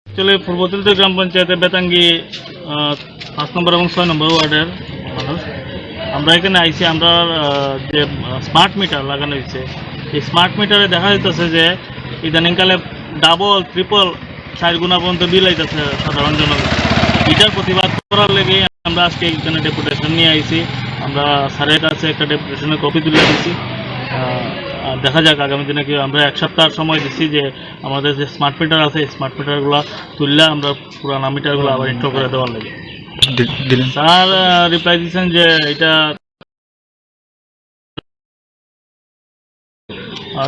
চলে পূর্ব তিলতলি গ্রাম পঞ্চায়েতের বেতাঙ্গি 5 নম্বর এবং 6 নম্বর ওয়ার্ডের মানুষ। আমরা এখানে আইসি, আমরা যে স্মার্ট মিটার লাগানো হয়েছে, এই স্মার্ট মিটারে দেখা যাইতেছে যে ইদানিংকালে ডাবল ট্রিপল 4 গুণা পর্যন্ত বিল আইতেছে সাধারণ জনগণ। এটার প্রতিবাদ করার লেগে আমরা আজকে এখানে ডেপুটেশন নিয়ে আইসি। আমরা স্যারের কাছে একটা ডেপুটেশনের কপি তুলে দিচ্ছি। দেখা যাক আগামী দিনে কি। আমরা 1 সপ্তাহ সময় দিচ্ছি যে আমাদের যে স্মার্ট মিটার আছে, স্মার্ট মিটারগুলো তুললে আমরা পুরানা মিটারগুলো আবার ইনস্টল করে দেওয়ার লাগে। স্যার রিপ্লাই দিচ্ছেন যে এটা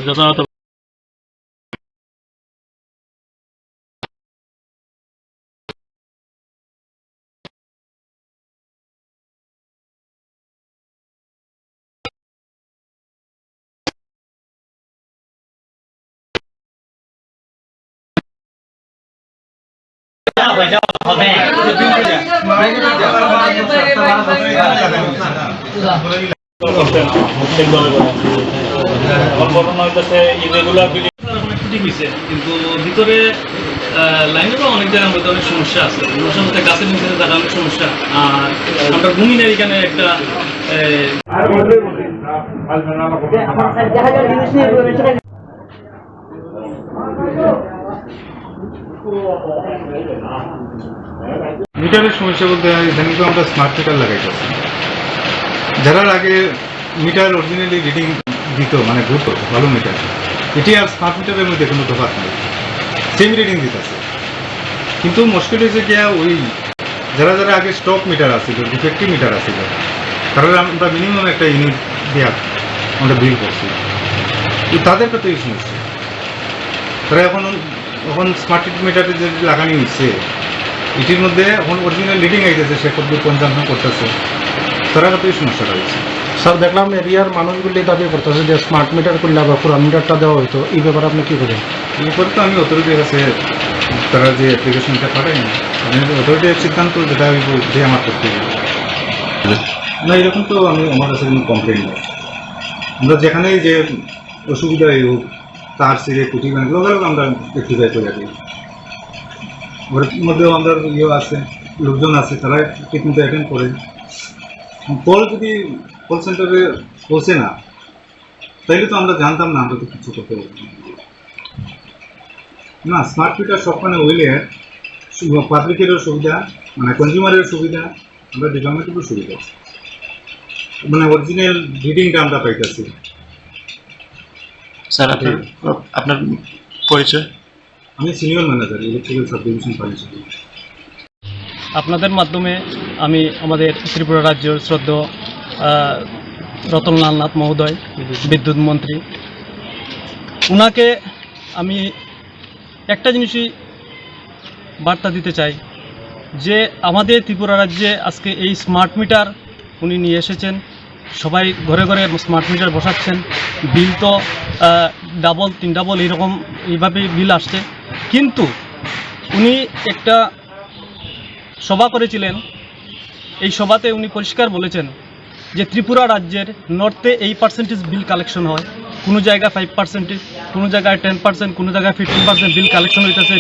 যথাযথ কিন্তু ভিতরে লাইনেরও অনেক জায়গার মধ্যে অনেক সমস্যা আছে। সমস্যার মধ্যে গাছের নিচে থাকা অনেক সমস্যা। আর আমরা ঘুমিনের এখানে একটা মিটারের সমস্যা বলতে ইদানিং তো আমরা স্মার্ট মিটার লাগাইতেছি। যারা আগে মিটার অরিজিনালি রিডিং দিত, মানে ঘুরতো ভালো মিটার, এটি আর স্মার্ট মিটারের মধ্যে কোনো তফাৎ নেই, সেম রিডিং দিতেছে। কিন্তু মুশকিল হয়েছে গিয়া ওই যারা যারা আগে স্টক মিটার আসছিল, ডিফেক্টিভ মিটার আসছিল, তারা আমরা মিনিমাম একটা ইউনিট দেওয়া আমরা বিল করছি, তাদের কাছে এই সমস্যা। তারা এখন স্মার্ট মিটারে যে লাগানি হচ্ছে, এটির মধ্যে এখন অরিজিনাল রিডিং আইতেছে, সে কত কনজামশন করতেছে, তারা কাছে এই সমস্যাটা হয়েছে। স্যার, দেখলাম এরিয়ার মানুষগুলি দাবি করতেছে যে স্মার্ট মিটার করলে বা পুরো মিটারটা দেওয়া হইতো। এই ব্যাপারে আপনি কী করেন? এই ব্যাপারে তো আমি অথরিটির কাছে তারা যে অ্যাপ্লিকেশনটা পাঠাই না, আমি অথরিটির সিদ্ধান্ত যেটা যে আমার করতে হবে না, এরকম তো আমার কাছে কোনো কমপ্লেন নেই। আমরা যেখানেই যে অসুবিধা হোক, তার সিরে কুটি ব্যাংক লোক আমরা রেক্টিফাই করে দিই। ওর মধ্যেও আমরা আছে, লোকজন আছে, তারা ঠিকমতো অ্যাটেন্ড করে। কল যদি কল সেন্টারে পৌঁছে না, তাইলে তো আমরা জানতাম না, আমরা তো কিছু করতে পারবো না। স্মার্ট মিটার সবখানে হইলে পাবলিকেরও সুবিধা, মানে কনজিউমারের সুবিধা, আমরা ডিপার্টমেন্টেরও সুবিধা, মানে অরিজিনাল রিডিংটা আমরা পাইতেছি। স্যার, আপনার পরিচয়? আমি senior manager, electrical sub division finance. আপনাদের মাধ্যমে আমি আমাদের ত্রিপুরা রাজ্যের শ্রদ্ধেয় রতনলাল নাথ মহোদয়, বিদ্যুৎ মন্ত্রী, ওনাকে আমি একটা জিনিসই বার্তা দিতে চাই যে আমাদের ত্রিপুরা রাজ্যে আজকে এই স্মার্ট মিটার উনি নিয়ে এসেছেন। সবাই ঘরে ঘরে স্মার্ট মিটার বসাচ্ছেন। বিল তো ডাবল 3 ডাবল এইভাবেই বিল আসছে। কিন্তু উনি একটা সভা করেছিলেন, এই সভাতে উনি পরিষ্কার বলেছেন যে ত্রিপুরা রাজ্যের নর্থে 8% বিল কালেকশন হয়, কোনো জায়গায় 5%, কোনো জায়গায় 10%, কোনো জায়গায় 15% বিল কালেকশন হইতেছে